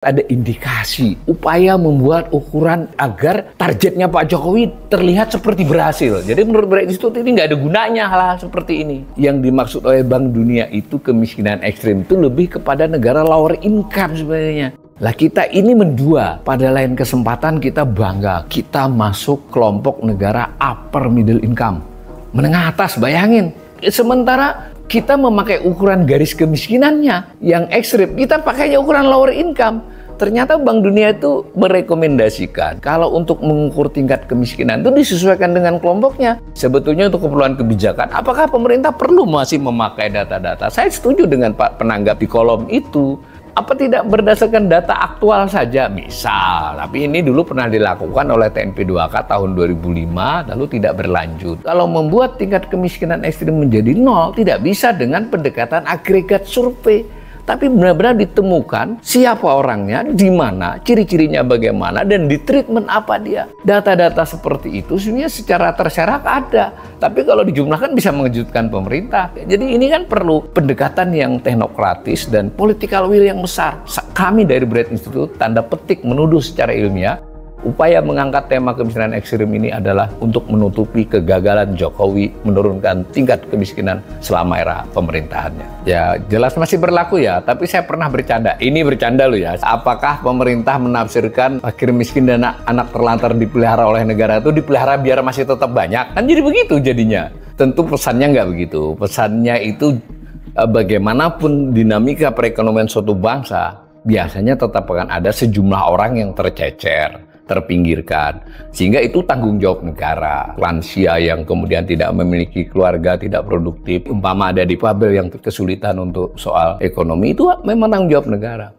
Ada indikasi upaya membuat ukuran agar targetnya Pak Jokowi terlihat seperti berhasil. Jadi menurut Brain Institute ini nggak ada gunanya hal-hal seperti ini. Yang dimaksud oleh Bank Dunia itu kemiskinan ekstrim itu lebih kepada negara lower income sebenarnya. Lah kita ini mendua, pada lain kesempatan kita bangga, kita masuk kelompok negara upper middle income. Menengah atas, bayangin. Sementara kita memakai ukuran garis kemiskinannya yang ekstrim, kita pakainya ukuran lower income. Ternyata Bank Dunia itu merekomendasikan kalau untuk mengukur tingkat kemiskinan itu disesuaikan dengan kelompoknya. Sebetulnya untuk keperluan kebijakan, apakah pemerintah perlu masih memakai data-data? Saya setuju dengan Pak penanggap di kolom itu. Apa tidak berdasarkan data aktual saja? Misal, tapi ini dulu pernah dilakukan oleh TNP 2K tahun 2005, lalu tidak berlanjut. Kalau membuat tingkat kemiskinan ekstrim menjadi nol, tidak bisa dengan pendekatan agregat survei. Tapi benar-benar ditemukan siapa orangnya, di mana, ciri-cirinya bagaimana, dan di treatment apa dia. Data-data seperti itu sebenarnya secara terserak ada. Tapi kalau dijumlahkan bisa mengejutkan pemerintah. Jadi ini kan perlu pendekatan yang teknokratis dan political will yang besar. Kami dari Brain Institute tanda petik menuduh secara ilmiah, upaya mengangkat tema kemiskinan ekstrim ini adalah untuk menutupi kegagalan Jokowi menurunkan tingkat kemiskinan selama era pemerintahannya. Ya jelas masih berlaku ya, tapi saya pernah bercanda. Ini bercanda loh ya. Apakah pemerintah menafsirkan fakir miskin dan anak terlantar dipelihara oleh negara itu dipelihara biar masih tetap banyak? Kan jadi begitu jadinya. Tentu pesannya nggak begitu. Pesannya itu bagaimanapun dinamika perekonomian suatu bangsa, biasanya tetap akan ada sejumlah orang yang tercecer, terpinggirkan, sehingga itu tanggung jawab negara. Lansia yang kemudian tidak memiliki keluarga, tidak produktif, umpama ada difabel yang kesulitan untuk soal ekonomi, itu memang tanggung jawab negara.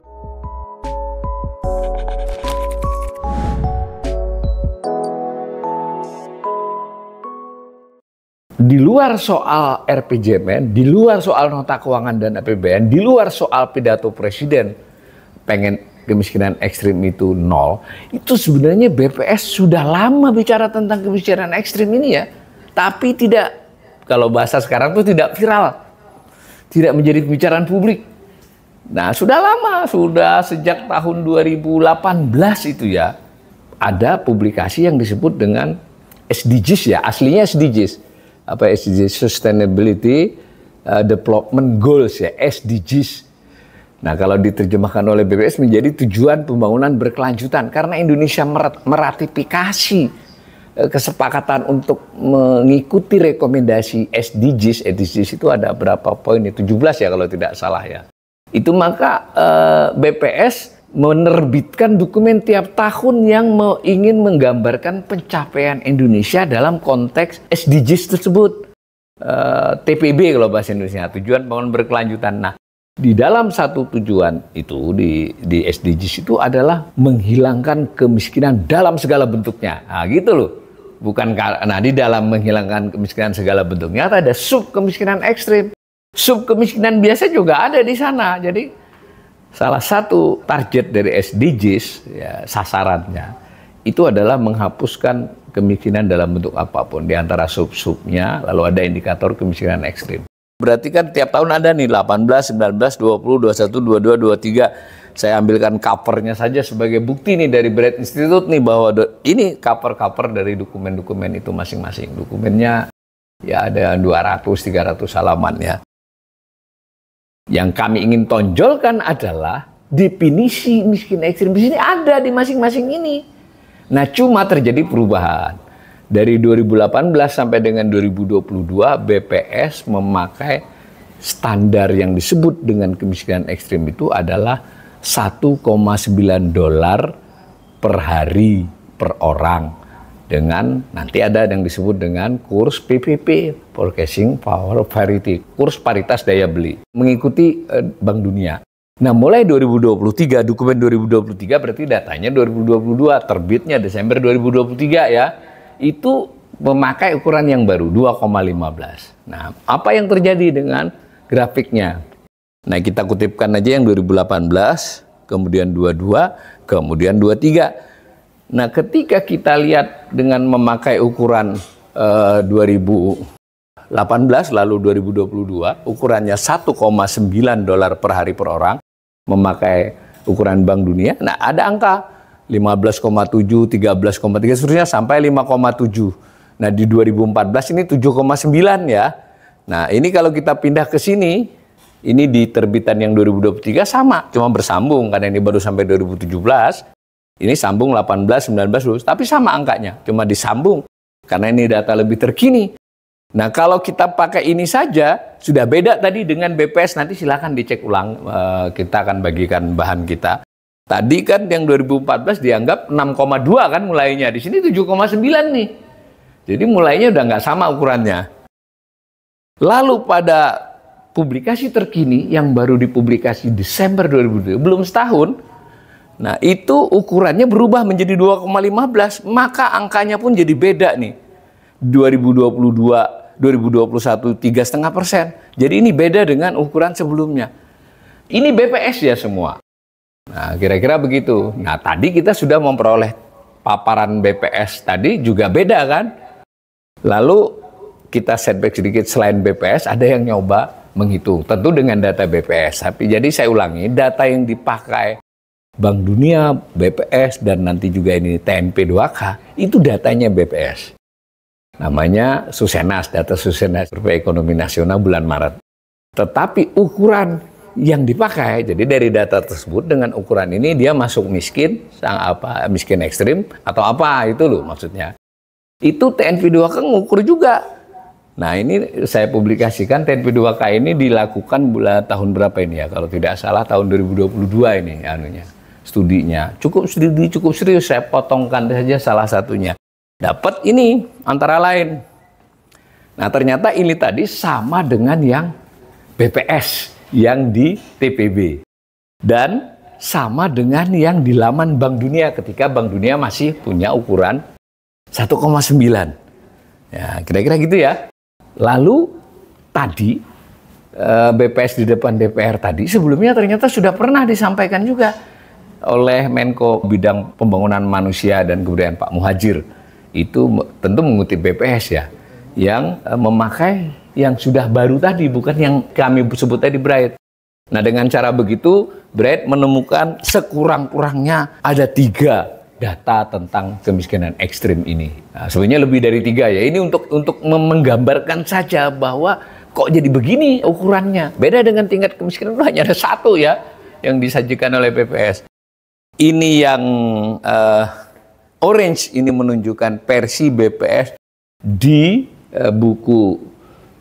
Di luar soal RPJMN, di luar soal nota keuangan dan APBN, di luar soal pidato presiden pengen kemiskinan ekstrim itu nol, itu sebenarnya BPS sudah lama bicara tentang kemiskinan ekstrim ini ya, tapi tidak, kalau bahasa sekarang itu tidak viral, tidak menjadi pembicaraan publik. Nah sudah lama, sudah sejak tahun 2018 itu ya, ada publikasi yang disebut dengan SDGs ya, aslinya SDGs, apa SDGs, Sustainability Development Goals ya, SDGs. Nah, kalau diterjemahkan oleh BPS menjadi tujuan pembangunan berkelanjutan, karena Indonesia meratifikasi kesepakatan untuk mengikuti rekomendasi SDGs. SDGs itu ada berapa poin? 17 ya kalau tidak salah ya. Itu maka BPS menerbitkan dokumen tiap tahun yang ingin menggambarkan pencapaian Indonesia dalam konteks SDGs tersebut. TPB kalau bahasa Indonesia, tujuan pembangunan berkelanjutan. Nah, di dalam satu tujuan itu di SDGs itu adalah menghilangkan kemiskinan dalam segala bentuknya. Nah, gitu loh. Bukan di dalam menghilangkan kemiskinan segala bentuknya ada sub kemiskinan ekstrim. Sub kemiskinan biasa juga ada di sana. Jadi salah satu target dari SDGs ya, sasarannya itu adalah menghapuskan kemiskinan dalam bentuk apapun di antara sub-subnya, lalu ada indikator kemiskinan ekstrim. Berarti kan tiap tahun ada nih 18, 19, 20, 21, 22, 23. Saya ambilkan covernya saja sebagai bukti nih dari Brain Institute nih bahwa ini cover-cover dari dokumen-dokumen itu masing-masing. Dokumennya ya ada 200-300 halaman ya. Yang kami ingin tonjolkan adalah definisi miskin ekstrim di sini ada di masing-masing ini. Nah, cuma terjadi perubahan. Dari 2018 sampai dengan 2022, BPS memakai standar yang disebut dengan kemiskinan ekstrim itu adalah $1,9 per hari per orang. Dengan nanti ada yang disebut dengan kurs PPP, Purchasing Power Parity, kurs paritas daya beli, mengikuti Bank Dunia. Nah, mulai 2023, dokumen 2023 berarti datanya 2022, terbitnya Desember 2023 ya. Itu memakai ukuran yang baru 2,15. Nah, apa yang terjadi dengan grafiknya? Nah, kita kutipkan aja yang 2018, kemudian 22, kemudian 23. Nah, ketika kita lihat dengan memakai ukuran 2018 lalu 2022, ukurannya $1,9 per hari per orang, memakai ukuran Bank Dunia. Nah, ada angka 15,7, 13,3 seterusnya sampai 5,7. Nah, di 2014 ini 7,9 ya. Nah, ini kalau kita pindah ke sini, ini di terbitan yang 2023 sama, cuma bersambung karena ini baru sampai 2017. Ini sambung 18, 19, 20, tapi sama angkanya, cuma disambung karena ini data lebih terkini. Nah, kalau kita pakai ini saja, sudah beda tadi dengan BPS. Nanti silakan dicek ulang, kita akan bagikan bahan kita. Tadi kan yang 2014 dianggap 6,2 kan mulainya. Di sini 7,9 nih. Jadi mulainya udah nggak sama ukurannya. Lalu pada publikasi terkini yang baru dipublikasi Desember 2020, belum setahun, nah itu ukurannya berubah menjadi 2,15. Maka angkanya pun jadi beda nih. 2022 2021 3,5%. Jadi ini beda dengan ukuran sebelumnya. Ini BPS ya semua. Nah, kira-kira begitu. Nah, tadi kita sudah memperoleh paparan BPS tadi juga beda kan? Lalu kita setback sedikit, selain BPS ada yang nyoba menghitung. Tentu dengan data BPS. Tapi jadi saya ulangi, data yang dipakai Bank Dunia, BPS, dan nanti juga ini TNP 2K, itu datanya BPS. Namanya Susenas, data Susenas Survei Ekonomi Nasional bulan Maret. Tetapi ukuran yang dipakai, jadi dari data tersebut dengan ukuran ini dia masuk miskin, miskin ekstrim atau apa itu loh maksudnya. Itu TNP 2K ngukur juga. Nah, ini saya publikasikan TNP 2K ini dilakukan bulan tahun berapa ini ya? Kalau tidak salah tahun 2022 ini anunya. Studinya. Cukup serius, saya potongkan saja salah satunya. Dapat ini antara lain. Nah, ternyata ini tadi sama dengan yang BPS yang di TPB dan sama dengan yang di laman Bank Dunia ketika Bank Dunia masih punya ukuran 1,9. Ya, kira-kira gitu ya. Lalu tadi BPS di depan DPR tadi sebelumnya ternyata sudah pernah disampaikan juga oleh Menko Bidang Pembangunan Manusia dan Kebudayaan Pak Muhadjir. Itu tentu mengutip BPS ya, yang memakai yang sudah baru tadi, bukan yang kami sebut tadi Bright. Nah, dengan cara begitu, Bright menemukan sekurang-kurangnya ada 3 data tentang kemiskinan ekstrim ini. Nah, sebenarnya lebih dari 3 ya. Ini untuk menggambarkan saja bahwa kok jadi begini ukurannya. Beda dengan tingkat kemiskinan itu hanya ada 1 ya yang disajikan oleh BPS. Ini yang orange ini menunjukkan versi BPS di buku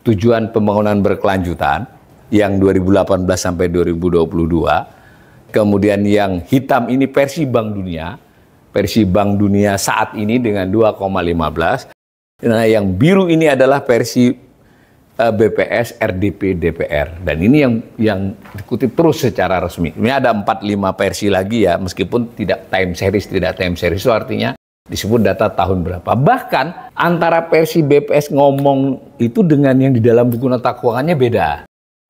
Tujuan Pembangunan Berkelanjutan yang 2018 sampai 2022. Kemudian yang hitam ini versi Bank Dunia. Versi Bank Dunia saat ini dengan 2,15. Nah, yang biru ini adalah versi BPS RDP DPR. Dan ini yang dikutip terus secara resmi. Ini ada 4-5 versi lagi ya, meskipun tidak time series itu artinya disebut data tahun berapa. Bahkan antara versi BPS ngomong itu dengan yang di dalam buku nota keuangannya beda.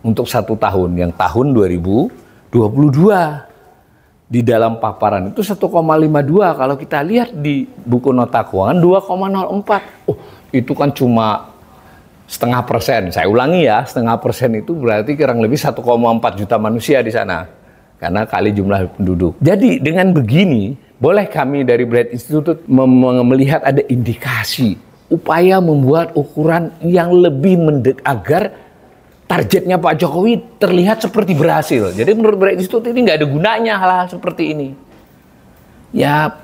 Untuk 1 tahun, yang tahun 2022. Di dalam paparan itu 1,52. Kalau kita lihat di buku nota keuangan 2,04. Oh, itu kan cuma 0,5%. Saya ulangi ya, 0,5% itu berarti kurang lebih 1,4 juta manusia di sana. Karena kali jumlah penduduk. Jadi dengan begini, boleh kami dari Bright Institute melihat ada indikasi upaya membuat ukuran yang lebih agar targetnya Pak Jokowi terlihat seperti berhasil. Jadi menurut Bright Institute ini nggak ada gunanya hal-hal seperti ini. Ya,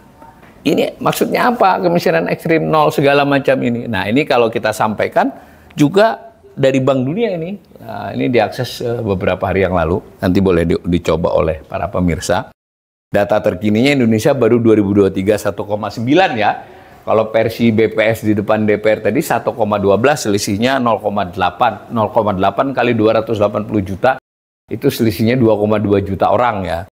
ini maksudnya apa? Kemiskinan ekstrim 0 segala macam ini. Nah, ini kalau kita sampaikan juga dari Bank Dunia ini. Nah, ini diakses beberapa hari yang lalu. Nanti boleh dicoba oleh para pemirsa. Data terkininya Indonesia baru 2023 1,9 ya. Kalau versi BPS di depan DPR tadi 1,12, selisihnya 0,8. 0,8 kali 280 juta, itu selisihnya 2,2 juta orang ya.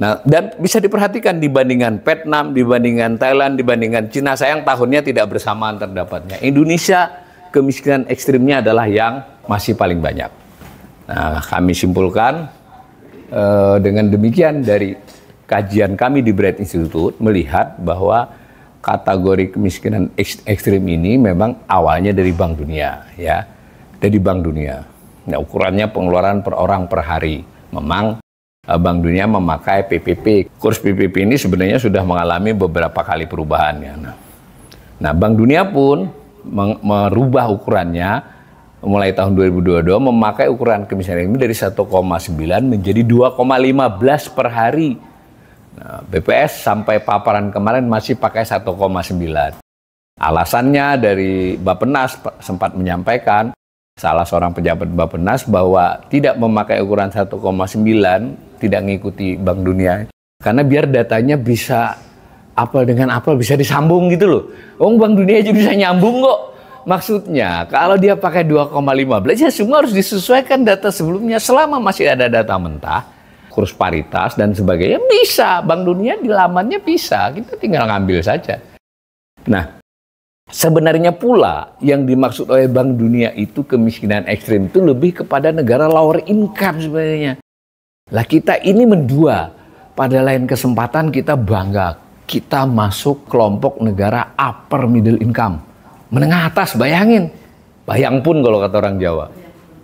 Nah, dan bisa diperhatikan dibandingkan Vietnam, dibandingkan Thailand, dibandingkan Cina, sayang tahunnya tidak bersamaan terdapatnya. Indonesia kemiskinan ekstrimnya adalah yang masih paling banyak. Nah, kami simpulkan dengan demikian dari kajian kami di Bright Institute melihat bahwa kategori kemiskinan ekstrim ini memang awalnya dari Bank Dunia ya, dari Bank Dunia. Nah, ukurannya pengeluaran per orang per hari. Memang Bank Dunia memakai PPP. Kurs PPP ini sebenarnya sudah mengalami beberapa kali perubahan ya. Nah, Bank Dunia pun merubah ukurannya mulai tahun 2022 memakai ukuran kemiskinan ini dari 1,9 menjadi 2,15 per hari. Nah, BPS sampai paparan kemarin masih pakai 1,9. Alasannya dari Bappenas sempat menyampaikan, salah seorang pejabat Bappenas, bahwa tidak memakai ukuran 1,9, tidak mengikuti Bank Dunia. Karena biar datanya bisa apel dengan apel bisa disambung gitu loh. Bank Dunia aja bisa nyambung kok. Maksudnya kalau dia pakai 2,15 ya semua harus disesuaikan data sebelumnya. Selama masih ada data mentah, kurs paritas dan sebagainya bisa. Bank Dunia di lamannya bisa. Kita tinggal ngambil saja. Nah, sebenarnya pula yang dimaksud oleh Bank Dunia itu kemiskinan ekstrim itu lebih kepada negara lower income sebenarnya. Lah kita ini mendua. Pada lain kesempatan kita bangga. Kita masuk kelompok negara upper middle income. Menengah atas, bayangin. Bayang pun kalau kata orang Jawa.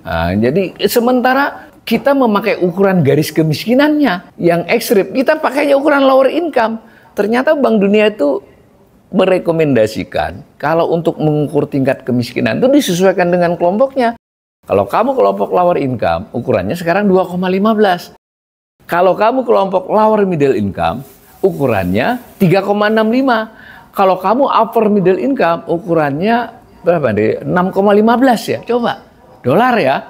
Nah, jadi sementara kita memakai ukuran garis kemiskinannya yang ekstrim. Kita pakainya ukuran lower income. Ternyata Bank Dunia itu merekomendasikan kalau untuk mengukur tingkat kemiskinan itu disesuaikan dengan kelompoknya. Kalau kamu kelompok lower income, ukurannya sekarang 2,15. Kalau kamu kelompok lower middle income, ukurannya 3,65. Kalau kamu upper middle income, ukurannya berapa deh? 6,15 ya. Coba, dolar ya.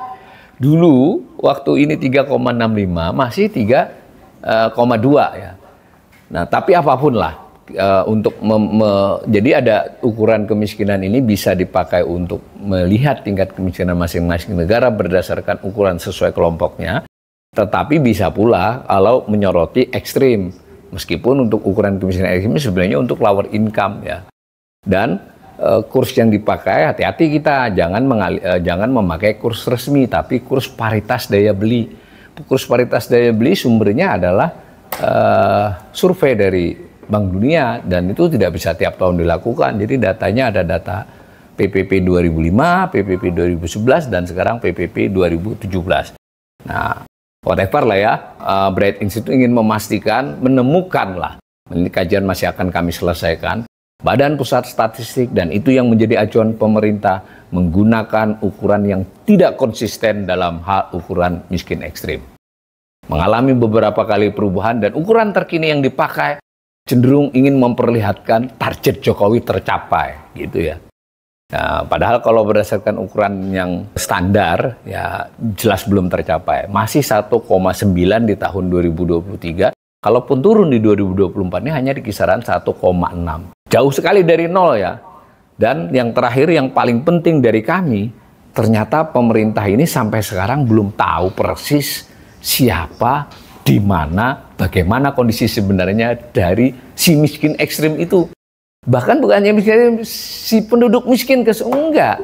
Dulu waktu ini 3,65 masih 3,2 ya. Nah, tapi apapun lah. Jadi ada ukuran kemiskinan ini bisa dipakai untuk melihat tingkat kemiskinan masing-masing negara berdasarkan ukuran sesuai kelompoknya, tetapi bisa pula kalau menyoroti ekstrim, meskipun untuk ukuran kemiskinan ekstrim sebenarnya untuk lower income ya. Dan kurs yang dipakai, hati-hati kita jangan memakai kurs resmi tapi kurs paritas daya beli. Kurs paritas daya beli sumbernya adalah survei dari Bank Dunia dan itu tidak bisa tiap tahun dilakukan. Jadi datanya ada data PPP 2005, PPP 2011 dan sekarang PPP 2017. Nah, whatever lah ya, Bright Institute ingin memastikan, menemukan lah. Ini kajian masih akan kami selesaikan. Badan Pusat Statistik dan itu yang menjadi acuan pemerintah menggunakan ukuran yang tidak konsisten dalam hal ukuran miskin ekstrim. Mengalami beberapa kali perubahan dan ukuran terkini yang dipakai cenderung ingin memperlihatkan target Jokowi tercapai, gitu ya. Nah, padahal kalau berdasarkan ukuran yang standar, ya jelas belum tercapai. Masih 1,9 di tahun 2023, kalaupun turun di 2024 ini hanya di kisaran 1,6. Jauh sekali dari nol ya. Dan yang terakhir, yang paling penting dari kami, ternyata pemerintah ini sampai sekarang belum tahu persis siapa, di mana, bagaimana kondisi sebenarnya dari si miskin ekstrim itu. Bahkan bukannya miskin, si penduduk miskin enggak.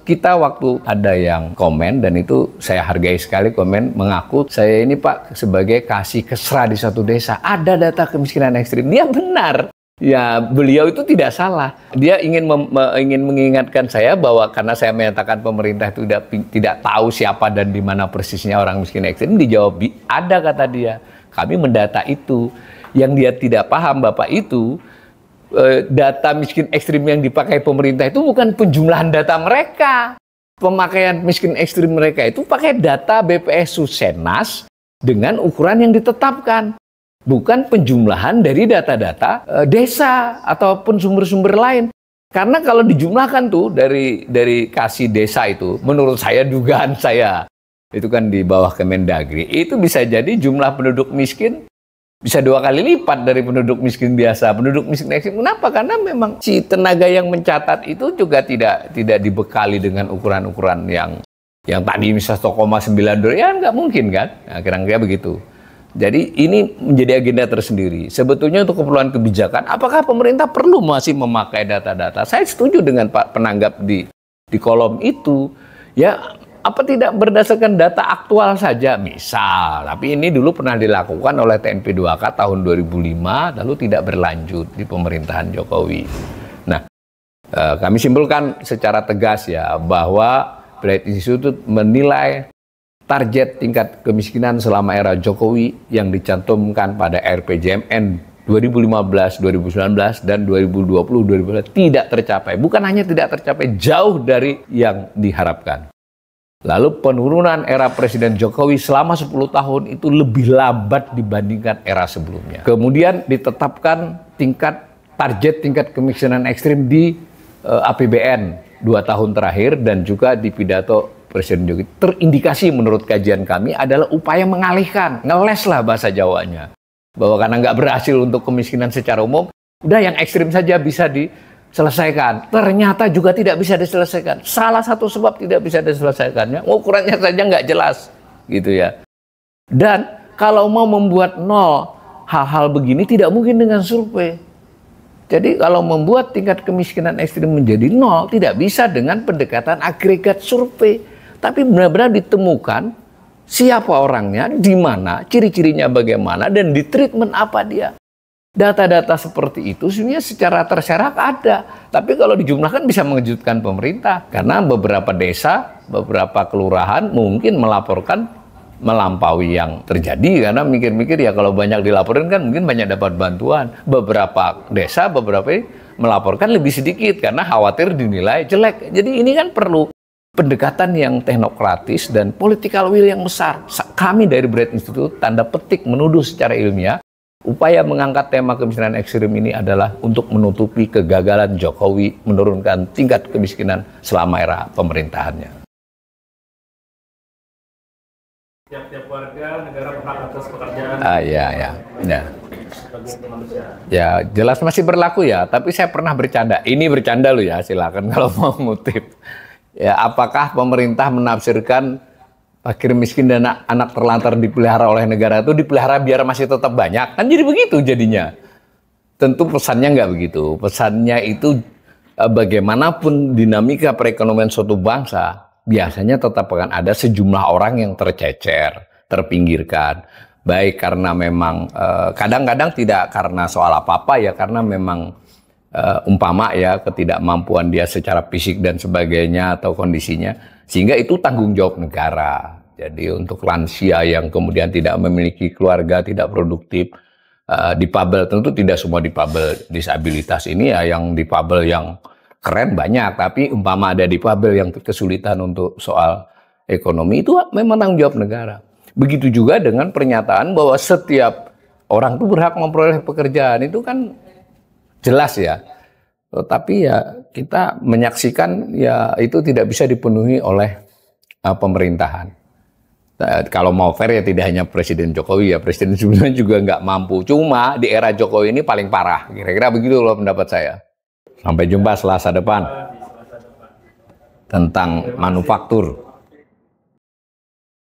Kita waktu ada yang komen, dan itu saya hargai sekali komen, mengaku saya ini Pak sebagai kasih kesra di satu desa, ada data kemiskinan ekstrim. Dia benar. Ya, beliau itu tidak salah. Dia ingin mengingatkan saya bahwa karena saya menyatakan pemerintah itu tidak tahu siapa dan di mana persisnya orang miskin ekstrim, dijawab ada kata dia. Kami mendata itu. Yang dia tidak paham Bapak itu data miskin ekstrim yang dipakai pemerintah itu bukan penjumlahan data mereka. Pemakaian miskin ekstrim mereka itu pakai data BPS Susenas dengan ukuran yang ditetapkan. Bukan penjumlahan dari data-data desa ataupun sumber-sumber lain. Karena kalau dijumlahkan tuh dari kasih desa itu, menurut saya, dugaan saya, itu kan di bawah Kemendagri, itu bisa jadi jumlah penduduk miskin bisa 2 kali lipat dari penduduk miskin biasa. Penduduk miskin ekstrim. Kenapa? Karena memang si tenaga yang mencatat itu juga tidak dibekali dengan ukuran-ukuran yang tadi misalnya 1,9 dolar, ya nggak mungkin kan? Nah, kira-kira begitu. Jadi ini menjadi agenda tersendiri. Sebetulnya untuk keperluan kebijakan, apakah pemerintah perlu masih memakai data-data? Saya setuju dengan Pak penanggap di kolom itu. Ya, apa tidak berdasarkan data aktual saja? Misal, tapi ini dulu pernah dilakukan oleh TNP 2K tahun 2005, lalu tidak berlanjut di pemerintahan Jokowi. Nah, kami simpulkan secara tegas ya, bahwa Bright Institute menilai target tingkat kemiskinan selama era Jokowi yang dicantumkan pada RPJMN 2015, 2019, dan 2020, 2021 tidak tercapai. Bukan hanya tidak tercapai, jauh dari yang diharapkan. Lalu penurunan era Presiden Jokowi selama 10 tahun itu lebih lambat dibandingkan era sebelumnya. Kemudian ditetapkan target tingkat kemiskinan ekstrim di APBN 2 tahun terakhir dan juga di pidato Presiden Jokowi. Terindikasi menurut kajian kami adalah upaya mengalihkan, ngeles lah bahasa Jawanya. Bahwa karena nggak berhasil untuk kemiskinan secara umum, udah yang ekstrim saja bisa diselesaikan. Ternyata juga tidak bisa diselesaikan. Salah satu sebab tidak bisa diselesaikannya, ukurannya saja nggak jelas, gitu ya. Dan kalau mau membuat nol hal-hal begini tidak mungkin dengan survei. Jadi kalau membuat tingkat kemiskinan ekstrim menjadi nol tidak bisa dengan pendekatan agregat survei, tapi benar-benar ditemukan siapa orangnya, di mana, ciri-cirinya bagaimana, dan di treatment apa dia. Data-data seperti itu sebenarnya secara terserak ada. Tapi kalau dijumlahkan bisa mengejutkan pemerintah. Karena beberapa desa, beberapa kelurahan mungkin melaporkan melampaui yang terjadi. Karena mikir-mikir ya kalau banyak dilaporin kan mungkin banyak dapat bantuan. Beberapa desa, beberapa melaporkan lebih sedikit karena khawatir dinilai jelek. Jadi ini kan perlu pendekatan yang teknokratis dan political will yang besar. Kami dari Bread Institute tanda petik menuduh secara ilmiah upaya mengangkat tema kemiskinan ekstrim ini adalah untuk menutupi kegagalan Jokowi menurunkan tingkat kemiskinan selama era pemerintahannya. Tiap-tiap warga negara berhak atas pekerjaan. Ya, jelas masih berlaku ya. Tapi saya pernah bercanda. Ini bercanda loh ya, silakan kalau mau ngutip. Ya, apakah pemerintah menafsirkan fakir miskin dan anak terlantar dipelihara oleh negara itu dipelihara biar masih tetap banyak? Kan jadi begitu jadinya. Tentu pesannya nggak begitu. Pesannya itu bagaimanapun dinamika perekonomian suatu bangsa, biasanya tetap akan ada sejumlah orang yang tercecer, terpinggirkan. Baik karena memang kadang-kadang tidak karena soal apa-apa ya, karena memang umpama ya ketidakmampuan dia secara fisik dan sebagainya atau kondisinya, sehingga itu tanggung jawab negara. Jadi untuk lansia yang kemudian tidak memiliki keluarga, tidak produktif, difabel, tentu tidak semua difabel disabilitas ini ya, yang difabel yang keren banyak, tapi umpama ada difabel yang kesulitan untuk soal ekonomi, itu memang tanggung jawab negara. Begitu juga dengan pernyataan bahwa setiap orang itu berhak memperoleh pekerjaan, itu kan jelas ya, tapi ya kita menyaksikan ya itu tidak bisa dipenuhi oleh pemerintahan. Kalau mau fair ya tidak hanya Presiden Jokowi ya, Presiden sebelumnya juga nggak mampu. Cuma di era Jokowi ini paling parah, kira-kira begitu loh pendapat saya. Sampai jumpa Selasa depan tentang manufaktur.